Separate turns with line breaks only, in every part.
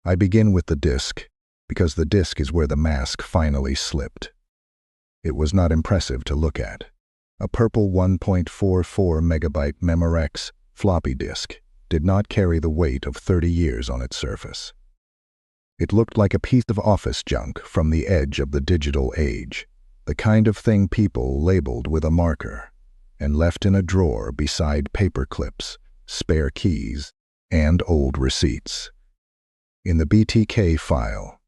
I begin with the disk, because the disk is where the mask finally slipped. It was not impressive to look at. A purple 1.44 megabyte Memorex floppy disk did not carry the weight of 30 years on its surface. It looked like a piece of office junk from the edge of the digital age, the kind of thing people labeled with a marker and left in a drawer beside paper clips, spare keys, and old receipts. In the BTK file,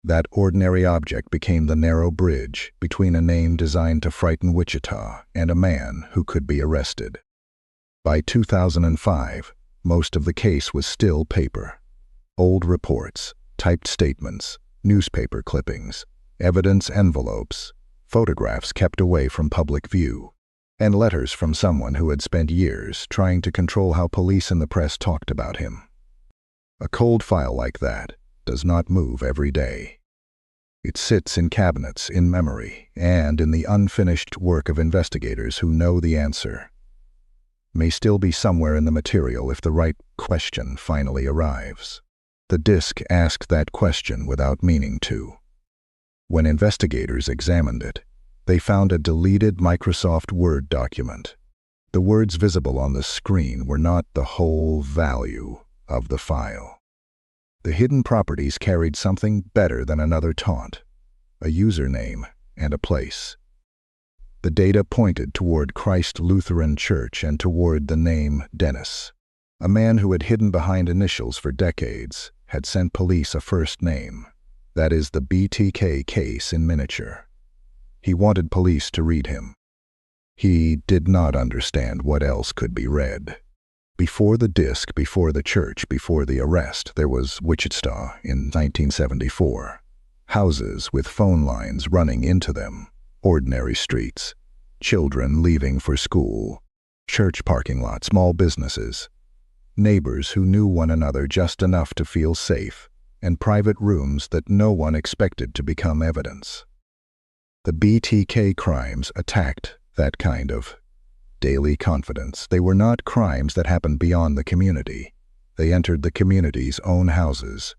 that ordinary object became the narrow bridge between a name designed to frighten Wichita and a man who could be arrested. By 2005, most of the case was still paper. Old reports, typed statements, newspaper clippings, evidence envelopes, photographs kept away from public view, and letters from someone who had spent years trying to control how police and the press talked about him. A cold file like that does not move every day. It sits in cabinets, in memory, and in the unfinished work of investigators who know the answer. May still be somewhere in the material if the right question finally arrives. The disk asked that question without meaning to. When investigators examined it, they found a deleted Microsoft Word document. The words visible on the screen were not the whole value of the file. The hidden properties carried something better than another taunt, a username and a place. The data pointed toward Christ Lutheran Church and toward the name Dennis. A man who had hidden behind initials for decades had sent police a first name. That is the BTK case in miniature. He wanted police to read him. He did not understand what else could be read. Before the disk, before the church, before the arrest, there was Wichita in 1974. Houses with phone lines running into them, ordinary streets, children leaving for school, church parking lots, small businesses, neighbors who knew one another just enough to feel safe, and private rooms that no one expected to become evidence. The BTK crimes attacked that kind of daily confidence. They were not crimes that happened beyond the community. They entered the community's own houses.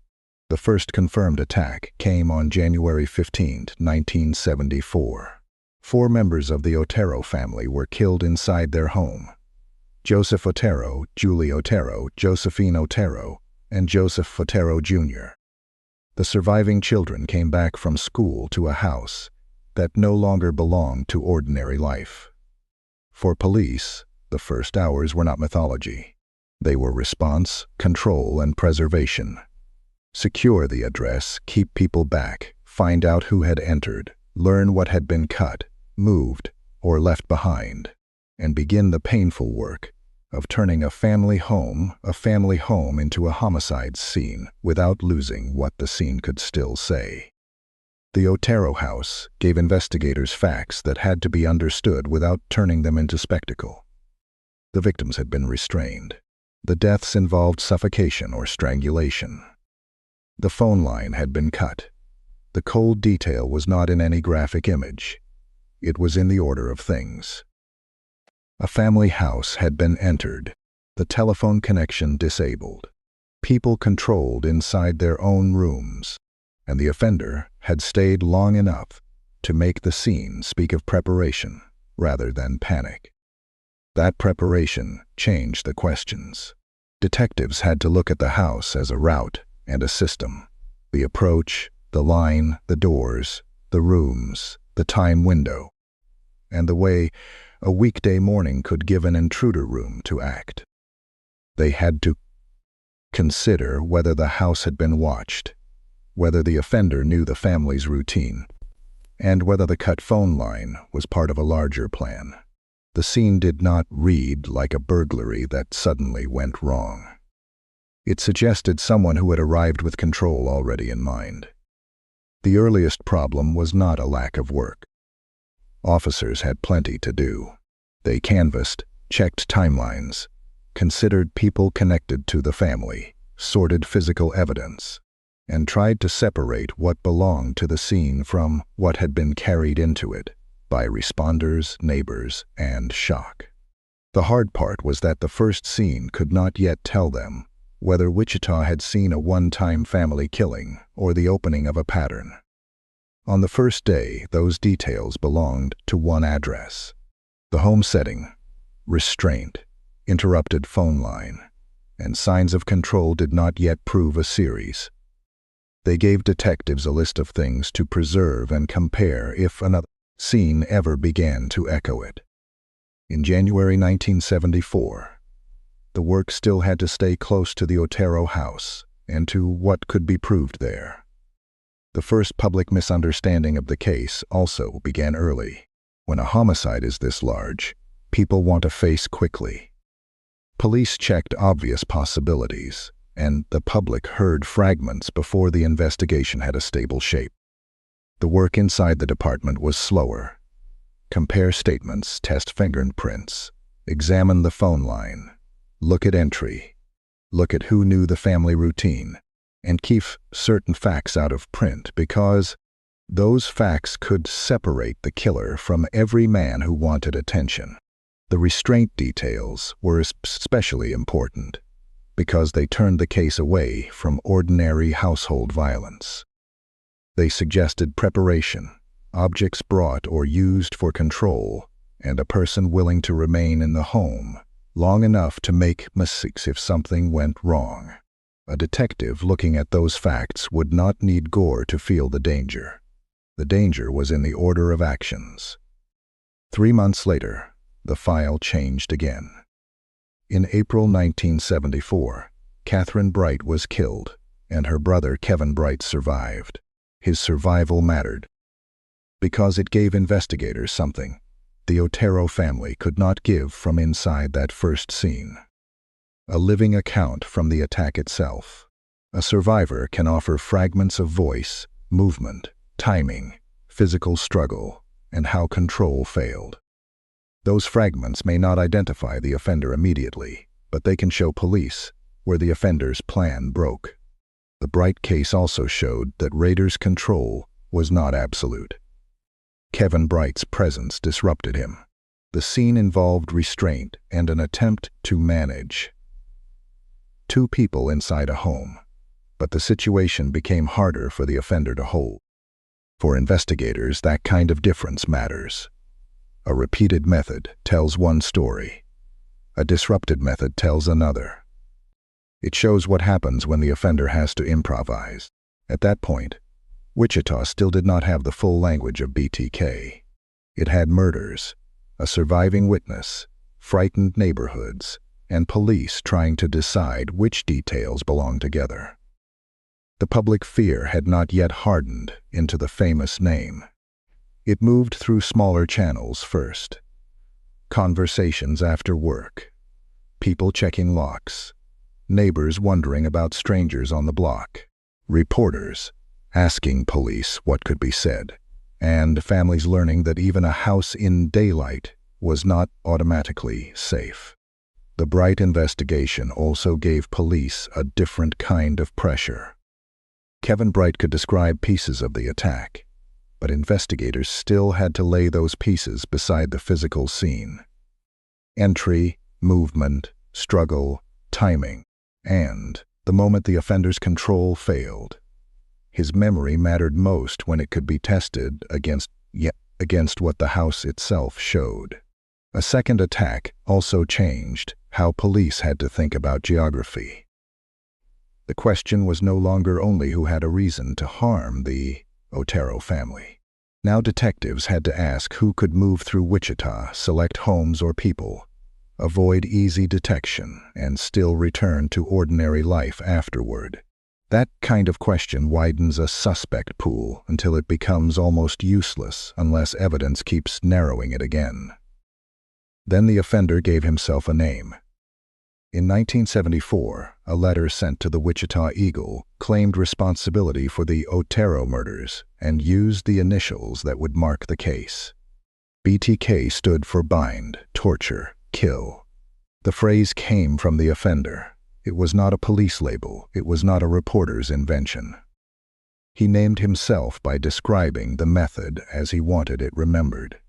The first confirmed attack came on January 15, 1974. 4 members of the Otero family were killed inside their home. Joseph Otero, Julie Otero, Josephine Otero, and Joseph Otero Jr. The surviving children came back from school to a house that no longer belonged to ordinary life. For police, the first hours were not mythology. They were response, control, and preservation. Secure the address, keep people back, find out who had entered, learn what had been cut, moved, or left behind, and begin the painful work of turning a family home into a homicide scene without losing what the scene could still say. The Otero house gave investigators facts that had to be understood without turning them into spectacle. The victims had been restrained. The deaths involved suffocation or strangulation. The phone line had been cut. The cold detail was not in any graphic image. It was in the order of things. A family house had been entered, the telephone connection disabled, people controlled inside their own rooms, and the offender had stayed long enough to make the scene speak of preparation rather than panic. That preparation changed the questions. Detectives had to look at the house as a route and a system. The approach, the line, the doors, the rooms, the time window, and the way a weekday morning could give an intruder room to act. They had to consider whether the house had been watched, whether the offender knew the family's routine, and whether the cut phone line was part of a larger plan. The scene did not read like a burglary that suddenly went wrong. It suggested someone who had arrived with control already in mind. The earliest problem was not a lack of work. Officers had plenty to do. They canvassed, checked timelines, considered people connected to the family, sorted physical evidence, and tried to separate what belonged to the scene from what had been carried into it by responders, neighbors, and shock. The hard part was that the first scene could not yet tell them whether Wichita had seen a one-time family killing or the opening of a pattern. On the first day, those details belonged to one address. The home setting, restraint, interrupted phone line, and signs of control did not yet prove a series. They gave detectives a list of things to preserve and compare if another scene ever began to echo it. In January 1974, the work still had to stay close to the Otero house and to what could be proved there. The first public misunderstanding of the case also began early. When a homicide is this large, people want a face quickly. Police checked obvious possibilities, and the public heard fragments before the investigation had a stable shape. The work inside the department was slower. Compare statements, test fingerprints, examine the phone line, look at entry, look at who knew the family routine, and keep certain facts out of print because those facts could separate the killer from every man who wanted attention. The restraint details were especially important because they turned the case away from ordinary household violence. They suggested preparation, objects brought or used for control, and a person willing to remain in the home long enough to make mistakes if something went wrong. A detective looking at those facts would not need gore to feel the danger. The danger was in the order of actions. 3 months later, the file changed again. In April 1974, Catherine Bright was killed, and her brother Kevin Bright survived. His survival mattered because it gave investigators something the Otero family could not give from inside that first scene. A living account from the attack itself. A survivor can offer fragments of voice, movement, timing, physical struggle, and how control failed. Those fragments may not identify the offender immediately, but they can show police where the offender's plan broke. The Bright case also showed that Rader's control was not absolute. Kevin Bright's presence disrupted him. The scene involved restraint and an attempt to manage 2 people inside a home, but the situation became harder for the offender to hold. For investigators, that kind of difference matters. A repeated method tells one story. A disrupted method tells another. It shows what happens when the offender has to improvise. At that point, Wichita still did not have the full language of BTK. It had murders, a surviving witness, frightened neighborhoods, and police trying to decide which details belonged together. The public fear had not yet hardened into the famous name. It moved through smaller channels first. Conversations after work, people checking locks, neighbors wondering about strangers on the block, reporters asking police what could be said, and families learning that even a house in daylight was not automatically safe. The Bright investigation also gave police a different kind of pressure. Kevin Bright could describe pieces of the attack, but investigators still had to lay those pieces beside the physical scene. Entry, movement, struggle, timing, and the moment the offender's control failed. His memory mattered most when it could be tested against what the house itself showed. A second attack also changed how police had to think about geography. The question was no longer only who had a reason to harm the Otero family. Now detectives had to ask who could move through Wichita, select homes or people, avoid easy detection, and still return to ordinary life afterward. That kind of question widens a suspect pool until it becomes almost useless unless evidence keeps narrowing it again. Then the offender gave himself a name. In 1974, a letter sent to the Wichita Eagle claimed responsibility for the Otero murders and used the initials that would mark the case. BTK stood for bind, torture, kill. The phrase came from the offender. It was not a police label. It was not a reporter's invention. He named himself by describing the method as he wanted it remembered.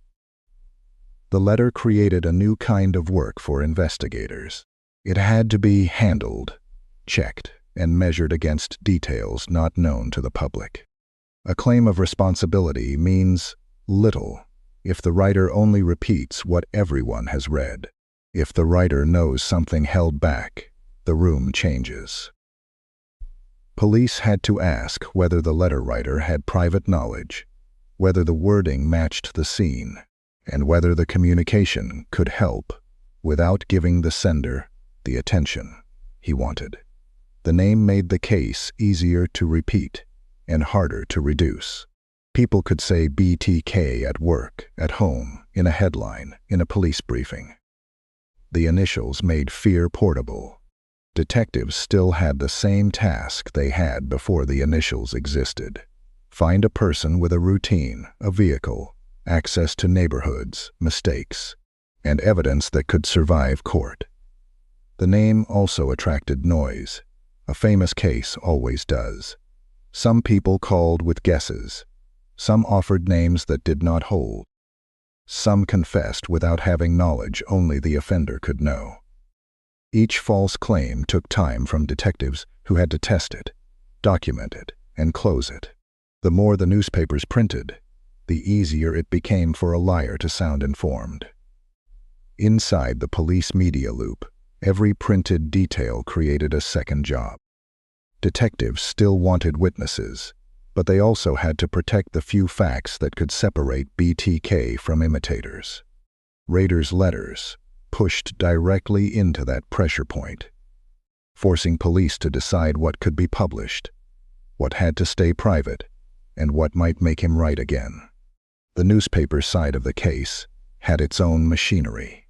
The letter created a new kind of work for investigators. It had to be handled, checked, and measured against details not known to the public. A claim of responsibility means little if the writer only repeats what everyone has read. If the writer knows something held back, the room changes. Police had to ask whether the letter writer had private knowledge, whether the wording matched the scene, and whether the communication could help without giving the sender the attention he wanted. The name made the case easier to repeat and harder to reduce. People could say BTK at work, at home, in a headline, in a police briefing. The initials made fear portable. Detectives still had the same task they had before the initials existed. Find a person with a routine, a vehicle, access to neighborhoods, mistakes, and evidence that could survive court. The name also attracted noise. A famous case always does. Some people called with guesses. Some offered names that did not hold. Some confessed without having knowledge only the offender could know. Each false claim took time from detectives who had to test it, document it, and close it. The more the newspapers printed, the easier it became for a liar to sound informed. Inside the police media loop, every printed detail created a second job. Detectives still wanted witnesses, but they also had to protect the few facts that could separate BTK from imitators. Rader's letters pushed directly into that pressure point, forcing police to decide what could be published, what had to stay private, and what might make him right again. The newspaper side of the case had its own machinery.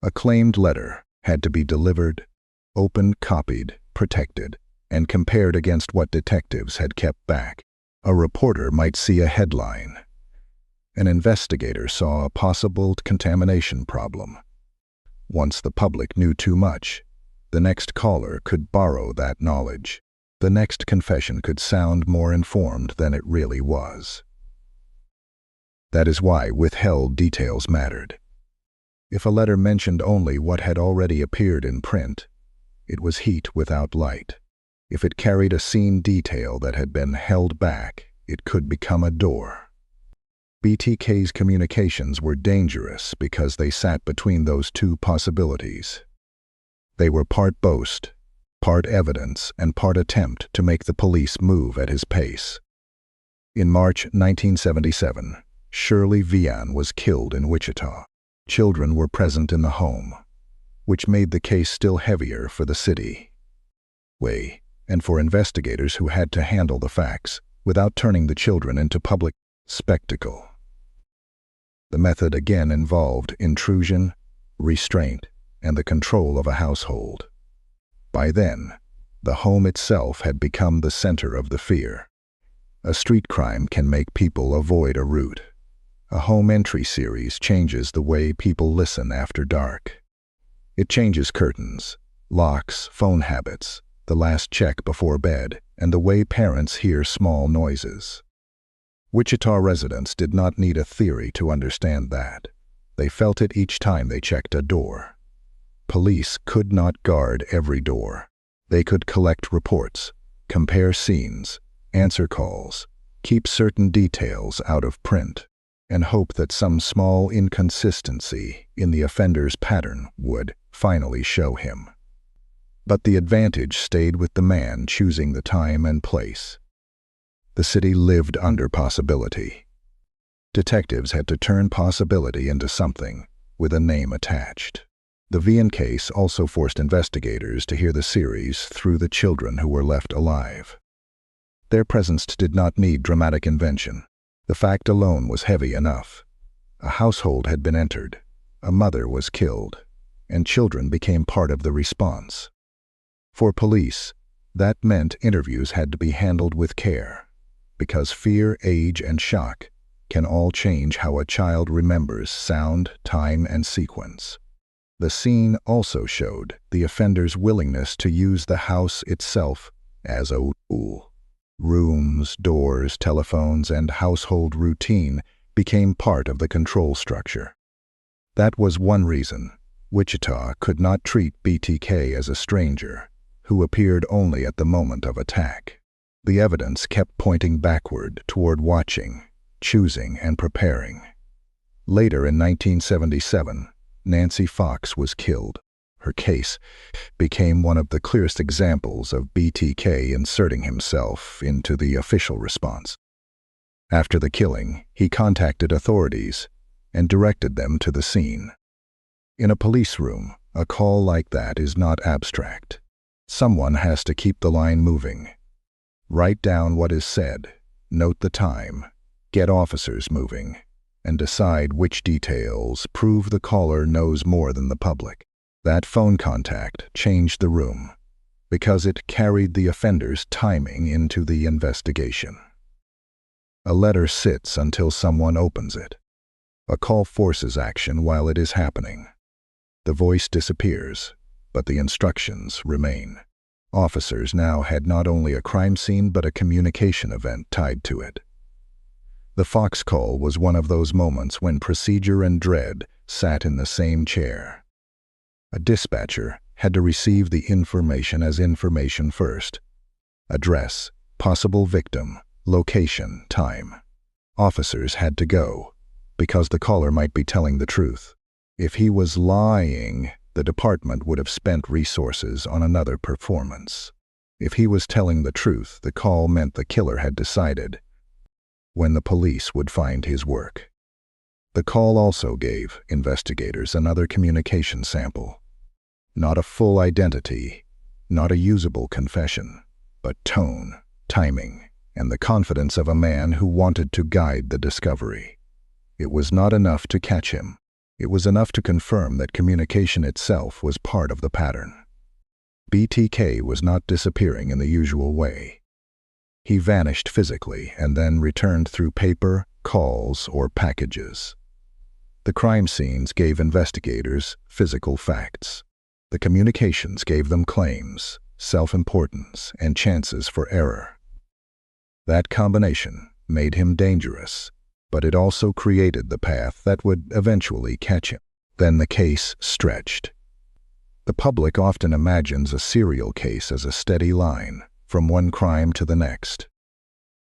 A claimed letter had to be delivered, opened, copied, protected, and compared against what detectives had kept back. A reporter might see a headline. An investigator saw a possible contamination problem. Once the public knew too much, the next caller could borrow that knowledge. The next confession could sound more informed than it really was. That is why withheld details mattered. If a letter mentioned only what had already appeared in print, it was heat without light. If it carried a scene detail that had been held back, it could become a door. BTK's communications were dangerous because they sat between those two possibilities. They were part boast, part evidence, and part attempt to make the police move at his pace. In March 1977, Shirley Vian was killed in Wichita. Children were present in the home, which made the case still heavier for the city. And for investigators who had to handle the facts without turning the children into public spectacle. The method again involved intrusion, restraint, and the control of a household. By then, the home itself had become the center of the fear. A street crime can make people avoid a route. A home entry series changes the way people listen after dark. It changes curtains, locks, phone habits, the last check before bed, and the way parents hear small noises. Wichita residents did not need a theory to understand that. They felt it each time they checked a door. Police could not guard every door. They could collect reports, compare scenes, answer calls, keep certain details out of print, and hope that some small inconsistency in the offender's pattern would finally show him. But the advantage stayed with the man choosing the time and place. The city lived under possibility. Detectives had to turn possibility into something with a name attached. The Vian case also forced investigators to hear the series through the children who were left alive. Their presence did not need dramatic invention. The fact alone was heavy enough. A household had been entered, a mother was killed, and children became part of the response. For police, that meant interviews had to be handled with care, because fear, age, and shock can all change how a child remembers sound, time, and sequence. The scene also showed the offender's willingness to use the house itself as a tool. Rooms, doors, telephones, and household routine became part of the control structure. That was one reason Wichita could not treat BTK as a stranger who appeared only at the moment of attack. The evidence kept pointing backward toward watching, choosing, and preparing. Later in 1977, Nancy Fox was killed. Her case became one of the clearest examples of BTK inserting himself into the official response. After the killing, he contacted authorities and directed them to the scene. In a police room, a call like that is not abstract. Someone has to keep the line moving. Write down what is said, note the time, get officers moving, and decide which details prove the caller knows more than the public. That phone contact changed the room because it carried the offender's timing into the investigation. A letter sits until someone opens it. A call forces action while it is happening. The voice disappears, but the instructions remain. Officers now had not only a crime scene but a communication event tied to it. The Fox call was one of those moments when procedure and dread sat in the same chair. A dispatcher had to receive the information as information first. Address, possible victim, location, time. Officers had to go, because the caller might be telling the truth. If he was lying, the department would have spent resources on another performance. If he was telling the truth, the call meant the killer had decided when the police would find his work. The call also gave investigators another communication sample. Not a full identity, not a usable confession, but tone, timing, and the confidence of a man who wanted to guide the discovery. It was not enough to catch him. It was enough to confirm that communication itself was part of the pattern. BTK was not disappearing in the usual way. He vanished physically and then returned through paper, calls, or packages. The crime scenes gave investigators physical facts. The communications gave them claims, self-importance, and chances for error. That combination made him dangerous, but it also created the path that would eventually catch him. Then the case stretched. The public often imagines a serial case as a steady line, from one crime to the next.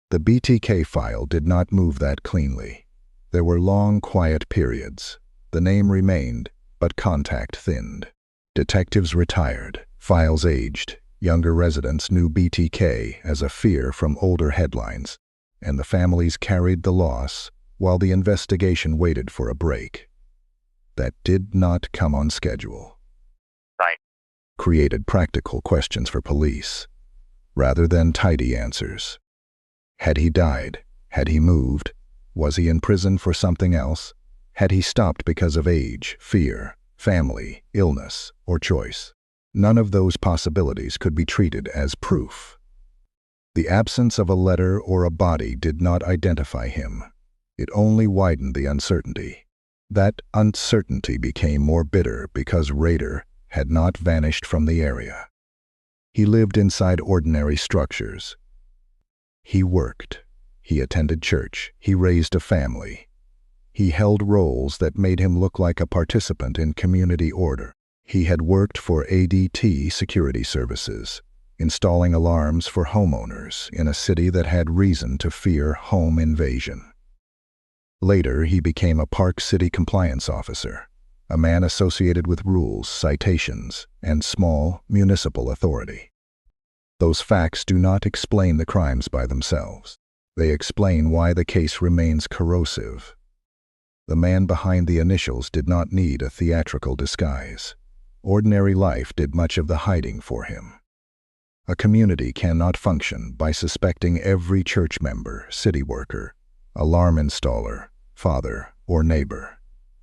The BTK file did not move that cleanly. There were long, quiet periods. The name remained, but contact thinned. Detectives retired, files aged, younger residents knew BTK as a fear from older headlines, and the families carried the loss while the investigation waited for a break. That did not come on schedule.
Right.
Created practical questions for police, rather than tidy answers. Had he died? Had he moved? Was he in prison for something else? Had he stopped because of age, fear, family, illness, or choice? None of those possibilities could be treated as proof. The absence of a letter or a body did not identify him. It only widened the uncertainty. That uncertainty became more bitter because Rader had not vanished from the area. He lived inside ordinary structures. He worked. He attended church. He raised a family. He held roles that made him look like a participant in community order. He had worked for ADT security services, installing alarms for homeowners in a city that had reason to fear home invasion. Later, he became a Park City compliance officer, a man associated with rules, citations, and small municipal authority. Those facts do not explain the crimes by themselves. They explain why the case remains corrosive. The man behind the initials did not need a theatrical disguise. Ordinary life did much of the hiding for him. A community cannot function by suspecting every church member, city worker, alarm installer, father, or neighbor.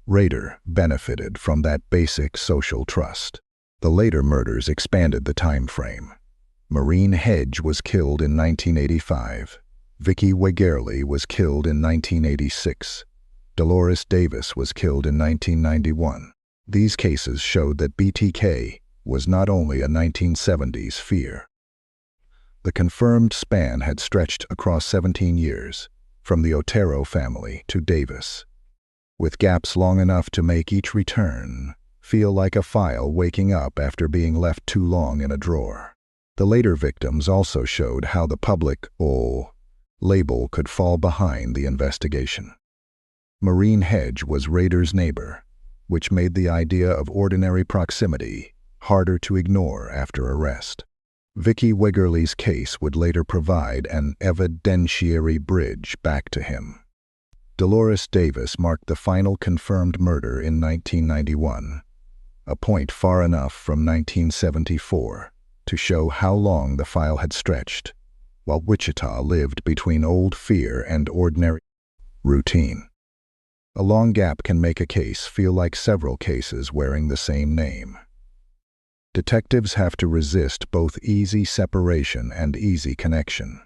Rader benefited from that basic social trust. The later murders expanded the time frame. Maureen Hedge was killed in 1985. Vicky Wegerle was killed in 1986. Dolores Davis was killed in 1991. These cases showed that BTK was not only a 1970s fear. The confirmed span had stretched across 17 years, from the Otero family to Davis, with gaps long enough to make each return feel like a file waking up after being left too long in a drawer. The later victims also showed how the public label could fall behind the investigation. Marine Hedge was Rader's neighbor, which made the idea of ordinary proximity harder to ignore after arrest. Vicky Wegerle's case would later provide an evidentiary bridge back to him. Dolores Davis marked the final confirmed murder in 1991, a point far enough from 1974 to show how long the file had stretched, while Wichita lived between old fear and ordinary routine. A long gap can make a case feel like several cases wearing the same name. Detectives have to resist both easy separation and easy connection.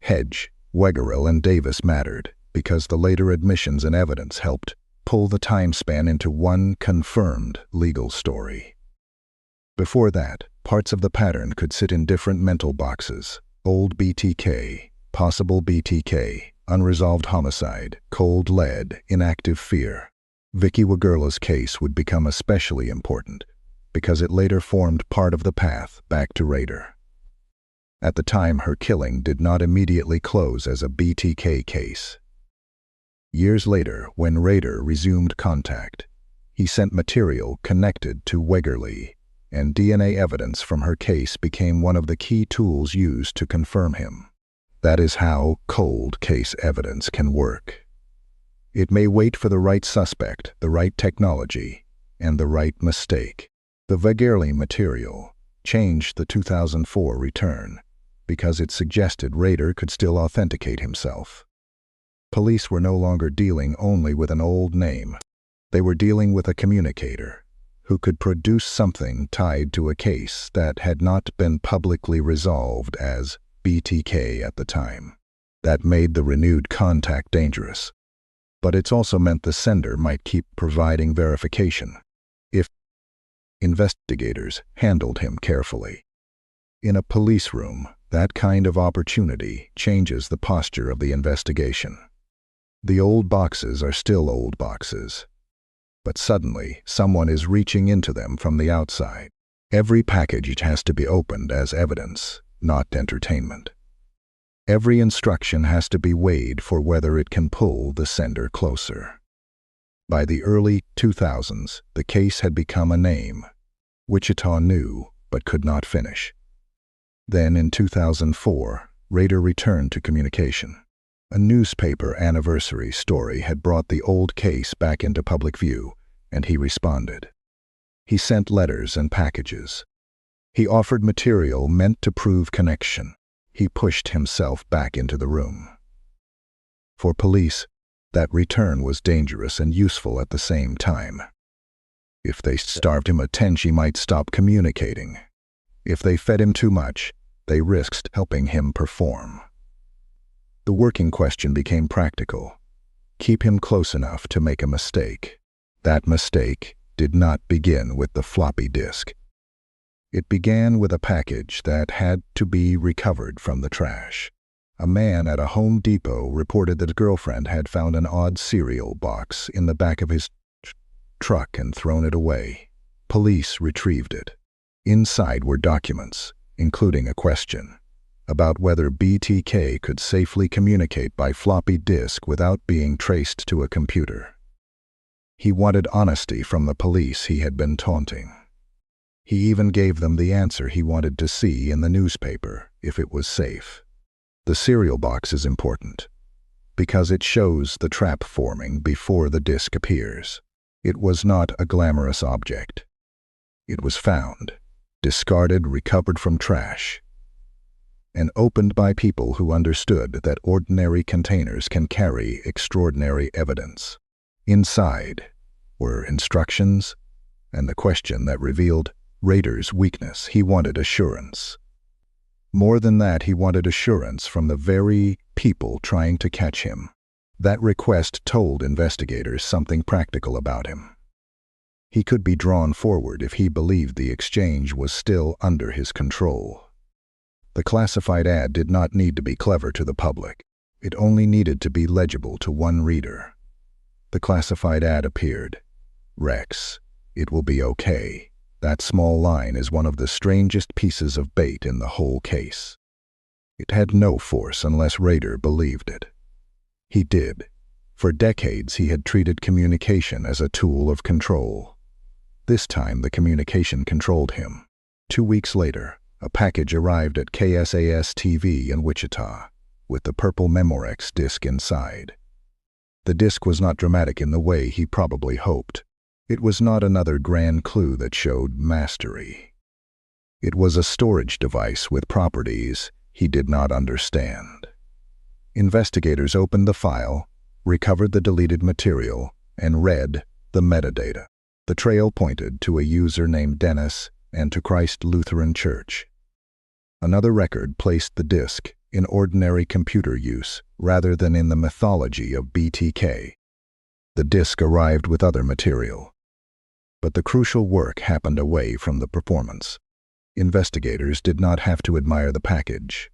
Hedge, Wegerle, and Davis mattered because the later admissions and evidence helped pull the time span into one confirmed legal story. Before that, parts of the pattern could sit in different mental boxes: old BTK, possible BTK, unresolved homicide, cold lead, inactive fear. Vicky Wegerle's case would become especially important because it later formed part of the path back to Rader. At the time, her killing did not immediately close as a BTK case. Years later, when Rader resumed contact, he sent material connected to Wegerle, and DNA evidence from her case became one of the key tools used to confirm him. That is how cold case evidence can work. It may wait for the right suspect, the right technology, and the right mistake. The Wegerle material changed the 2004 return because it suggested Rader could still authenticate himself. Police were no longer dealing only with an old name. They were dealing with a communicator who could produce something tied to a case that had not been publicly resolved as BTK at the time. That made the renewed contact dangerous. But it's also meant the sender might keep providing verification if investigators handled him carefully. In a police room, that kind of opportunity changes the posture of the investigation. The old boxes are still old boxes, but suddenly someone is reaching into them from the outside. Every package has to be opened as evidence, not entertainment. Every instruction has to be weighed for whether it can pull the sender closer. By the early 2000s, the case had become a name Wichita knew but could not finish. Then in 2004, Rader returned to communication. A newspaper anniversary story had brought the old case back into public view, and he responded. He sent letters and packages. He offered material meant to prove connection. He pushed himself back into the room. For police, that return was dangerous and useful at the same time. If they starved him attention, he might stop communicating. If they fed him too much, they risked helping him perform. The working question became practical. Keep him close enough to make a mistake. That mistake did not begin with the floppy disk. It began with a package that had to be recovered from the trash. A man at a Home Depot reported that his girlfriend had found an odd cereal box in the back of his truck and thrown it away. Police retrieved it. Inside were documents, including a question about whether BTK could safely communicate by floppy disk without being traced to a computer. He wanted honesty from the police he had been taunting. He even gave them the answer he wanted to see in the newspaper, if it was safe. The cereal box is important because it shows the trap forming before the disk appears. It was not a glamorous object. It was found, discarded, recovered from trash, and opened by people who understood that ordinary containers can carry extraordinary evidence. Inside were instructions and the question that revealed Rader's weakness. He wanted assurance. More than that, he wanted assurance from the very people trying to catch him. That request told investigators something practical about him. He could be drawn forward if he believed the exchange was still under his control. The classified ad did not need to be clever to the public. It only needed to be legible to one reader. The classified ad appeared. Rex, it will be okay. That small line is one of the strangest pieces of bait in the whole case. It had no force unless Rader believed it. He did. For decades he had treated communication as a tool of control. This time the communication controlled him. 2 weeks later, a package arrived at KSAS-TV in Wichita, with the purple Memorex disc inside. The disc was not dramatic in the way he probably hoped. It was not another grand clue that showed mastery. It was a storage device with properties he did not understand. Investigators opened the file, recovered the deleted material, and read the metadata. The trail pointed to a user named Dennis and to Christ Lutheran Church. Another record placed the disc in ordinary computer use rather than in the mythology of BTK. The disc arrived with other material. But the crucial work happened away from the performance. Investigators did not have to admire the package.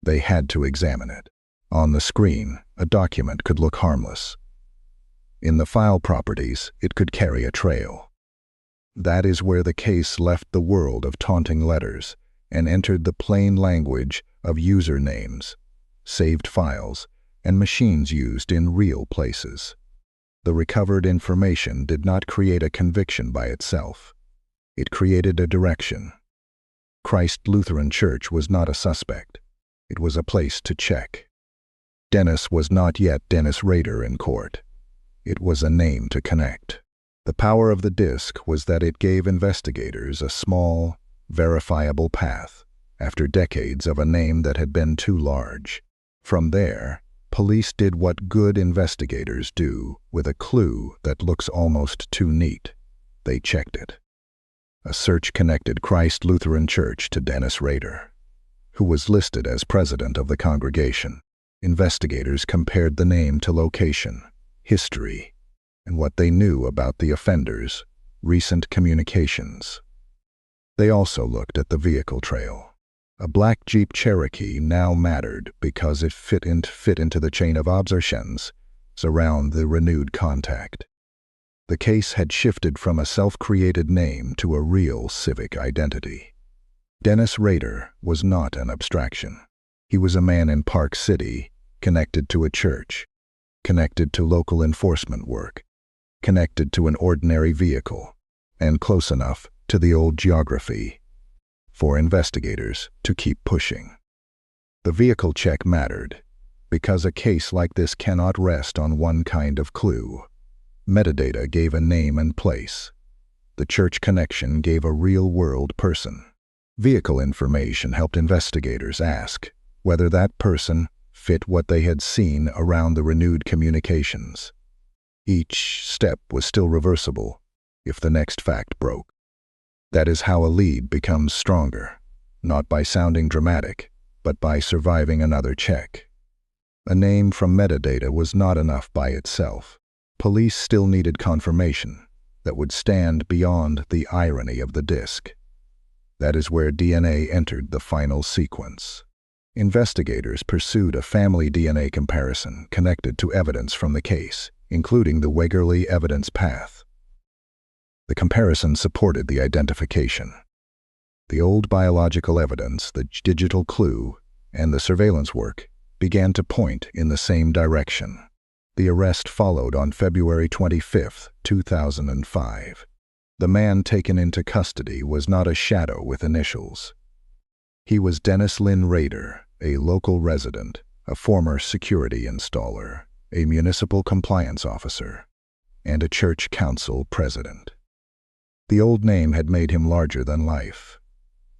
They had to examine it. On the screen, a document could look harmless. In the file properties, it could carry a trail. That is where the case left the world of taunting letters and entered the plain language of usernames, saved files, and machines used in real places. The recovered information did not create a conviction by itself. It created a direction. Christ Lutheran Church was not a suspect. It was a place to check. Dennis was not yet Dennis Rader in court. It was a name to connect. The power of the disc was that it gave investigators a small, verifiable path after decades of a name that had been too large. From there, police did what good investigators do with a clue that looks almost too neat. They checked it. A search connected Christ Lutheran Church to Dennis Rader, who was listed as president of the congregation. Investigators compared the name to location, history, and what they knew about the offender's recent communications. They also looked at the vehicle trail. A black Jeep Cherokee now mattered because it fit into the chain of observations around the renewed contact. The case had shifted from a self-created name to a real civic identity. Dennis Rader was not an abstraction. He was a man in Park City, connected to a church, connected to local enforcement work, connected to an ordinary vehicle, and close enough to the old geography for investigators to keep pushing. The vehicle check mattered because a case like this cannot rest on one kind of clue. Metadata gave a name and place. The church connection gave a real-world person. Vehicle information helped investigators ask whether that person fit what they had seen around the renewed communications. Each step was still reversible if the next fact broke. That is how a lead becomes stronger, not by sounding dramatic, but by surviving another check. A name from metadata was not enough by itself. Police still needed confirmation that would stand beyond the irony of the disc. That is where DNA entered the final sequence. Investigators pursued a family DNA comparison connected to evidence from the case, including the Wegerle evidence path. The comparison supported the identification. The old biological evidence, the digital clue, and the surveillance work began to point in the same direction. The arrest followed on February 25, 2005. The man taken into custody was not a shadow with initials. He was Dennis Lynn Rader, a local resident, a former security installer, a municipal compliance officer, and a church council president. The old name had made him larger than life.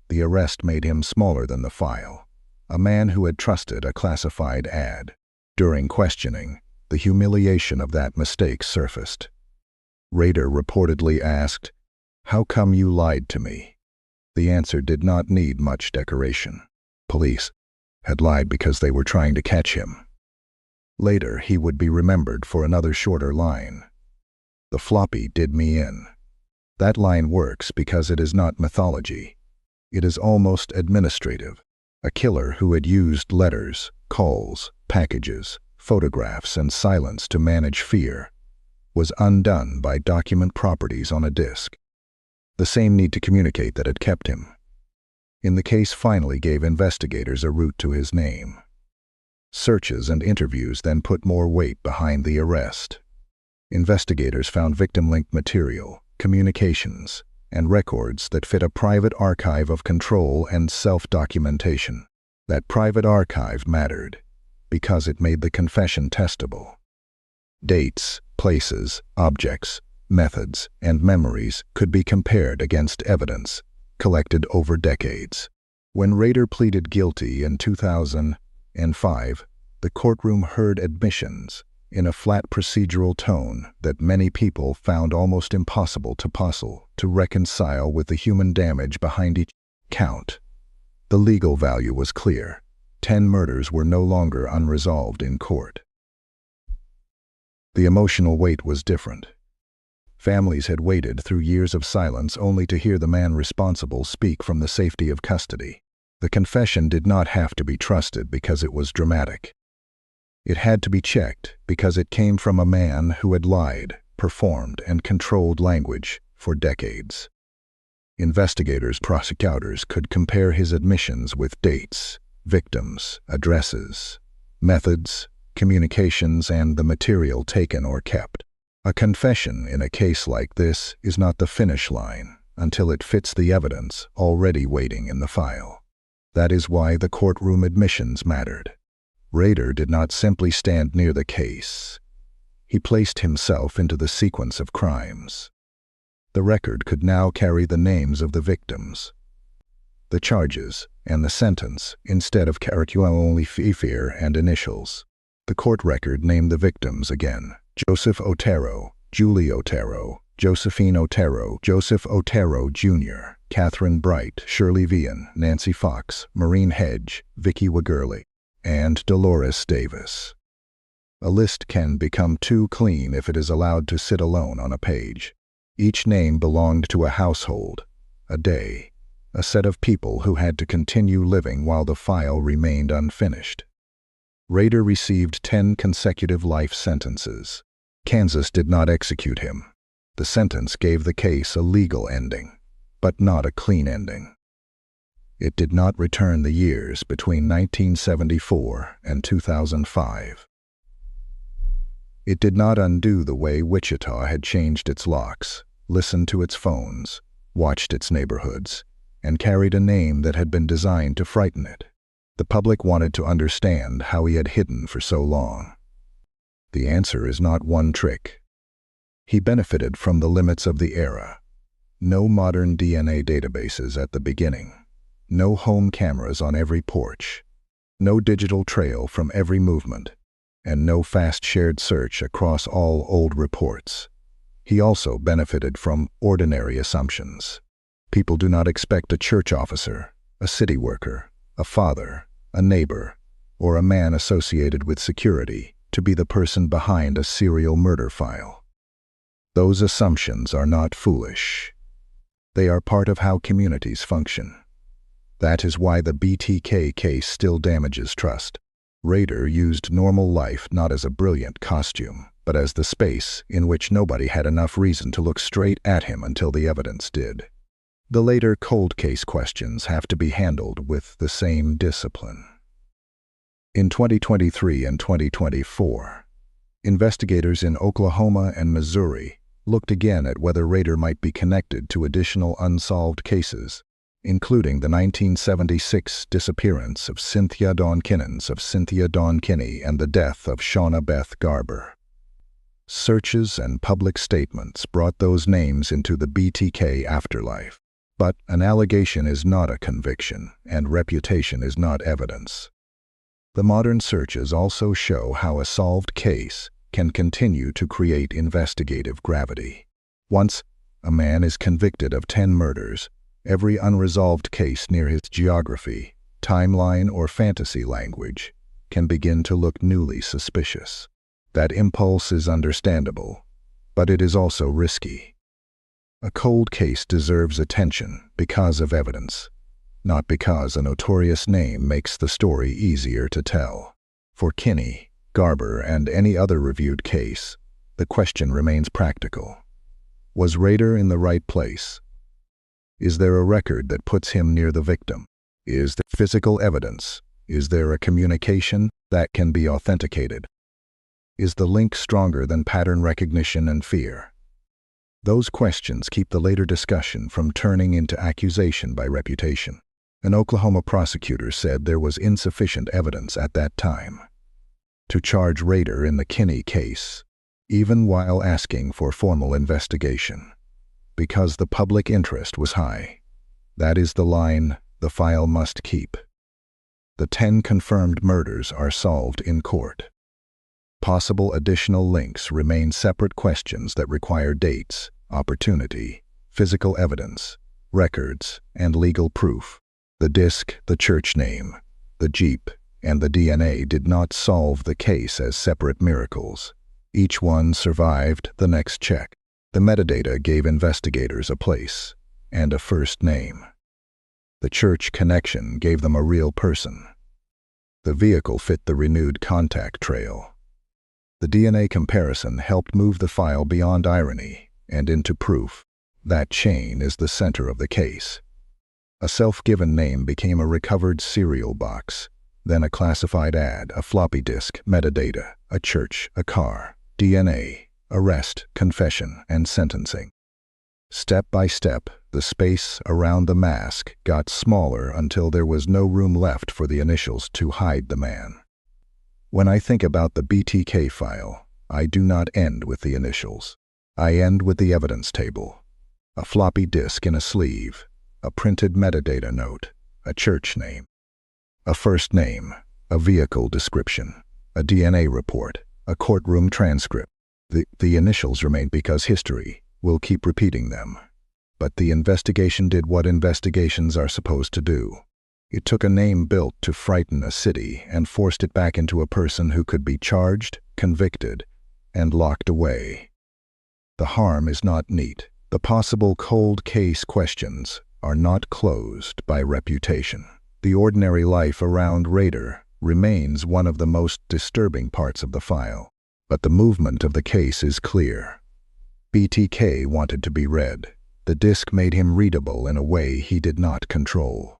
The arrest made him smaller than the file, a man who had trusted a classified ad. During questioning, the humiliation of that mistake surfaced. Rader reportedly asked, "How come you lied to me?" The answer did not need much decoration. Police had lied because they were trying to catch him. Later, he would be remembered for another shorter line. "The floppy did me in." That line works because it is not mythology. It is almost administrative. A killer who had used letters, calls, packages, photographs, and silence to manage fear was undone by document properties on a disk. The same need to communicate that had kept him in the case finally gave investigators a route to his name. Searches and interviews then put more weight behind the arrest. Investigators found victim-linked material, communications, and records that fit a private archive of control and self-documentation. That private archive mattered because it made the confession testable. Dates, places, objects, methods, and memories could be compared against evidence collected over decades. When Rader pleaded guilty in 2005, the courtroom heard admissions in a flat procedural tone that many people found almost impossible to reconcile with the human damage behind each count. The legal value was clear. 10 murders were no longer unresolved in court. The emotional weight was different. Families had waited through years of silence only to hear the man responsible speak from the safety of custody. The confession did not have to be trusted because it was dramatic. It had to be checked because it came from a man who had lied, performed, and controlled language for decades. Investigators, prosecutors could compare his admissions with dates, victims, addresses, methods, communications, and the material taken or kept. A confession in a case like this is not the finish line until it fits the evidence already waiting in the file. That is why the courtroom admissions mattered. Rader did not simply stand near the case. He placed himself into the sequence of crimes. The record could now carry the names of the victims, the charges, and the sentence instead of only fear and initials. The court record named the victims again: Joseph Otero, Julie Otero, Josephine Otero, Joseph Otero Jr., Catherine Bright, Shirley Vian, Nancy Fox, Maureen Hedge, Vicky Wigurley, and Dolores Davis. A list can become too clean if it is allowed to sit alone on a page. Each name belonged to a household, a day, a set of people who had to continue living while the file remained unfinished. Rader received 10 consecutive life sentences. Kansas did not execute him. The sentence gave the case a legal ending, but not a clean ending. It did not return the years between 1974 and 2005. It did not undo the way Wichita had changed its locks, listened to its phones, watched its neighborhoods, and carried a name that had been designed to frighten it. The public wanted to understand how he had hidden for so long. The answer is not one trick. He benefited from the limits of the era. No modern DNA databases at the beginning. No home cameras on every porch. No digital trail from every movement. And no fast shared search across all old reports. He also benefited from ordinary assumptions. People do not expect a church officer, a city worker, a father, a neighbor, or a man associated with security to be the person behind a serial murder file. Those assumptions are not foolish. They are part of how communities function. That is why the BTK case still damages trust. Rader used normal life not as a brilliant costume, but as the space in which nobody had enough reason to look straight at him until the evidence did. The later cold case questions have to be handled with the same discipline. In 2023 and 2024, investigators in Oklahoma and Missouri looked again at whether Rader might be connected to additional unsolved cases, including the 1976 disappearance of Cynthia Dawn Kinney and the death of Shauna Beth Garber. Searches and public statements brought those names into the BTK afterlife. But an allegation is not a conviction, and reputation is not evidence. The modern searches also show how a solved case can continue to create investigative gravity. Once a man is convicted of 10 murders, every unresolved case near his geography, timeline, or fantasy language can begin to look newly suspicious. That impulse is understandable, but it is also risky. A cold case deserves attention because of evidence, not because a notorious name makes the story easier to tell. For Kinney, Garber, and any other reviewed case, the question remains practical. Was Rader in the right place, Is there a record that puts him near the victim? Is there physical evidence? Is there a communication that can be authenticated? Is the link stronger than pattern recognition and fear? Those questions keep the later discussion from turning into accusation by reputation. An Oklahoma prosecutor said there was insufficient evidence at that time to charge Rader in the Kinney case, even while asking for formal investigation, because the public interest was high. That is the line the file must keep. The 10 confirmed murders are solved in court. Possible additional links remain separate questions that require dates, opportunity, physical evidence, records, and legal proof. The disc, the church name, the Jeep, and the DNA did not solve the case as separate miracles. Each one survived the next check. The metadata gave investigators a place and a first name. The church connection gave them a real person. The vehicle fit the renewed contact trail. The DNA comparison helped move the file beyond irony and into proof. That chain is the center of the case. A self-given name became a recovered cereal box, then a classified ad, a floppy disk, metadata, a church, a car, DNA, arrest, confession, and sentencing. Step by step, the space around the mask got smaller until there was no room left for the initials to hide the man. When I think about the BTK file, I do not end with the initials. I end with the evidence table. A floppy disk in a sleeve, a printed metadata note, a church name, a first name, a vehicle description, a DNA report, a courtroom transcript. The initials remain because history will keep repeating them. But the investigation did what investigations are supposed to do. It took a name built to frighten a city and forced it back into a person who could be charged, convicted, and locked away. The harm is not neat. The possible cold case questions are not closed by reputation. The ordinary life around Rader remains one of the most disturbing parts of the file. But the movement of the case is clear. BTK wanted to be read. The disc made him readable in a way he did not control.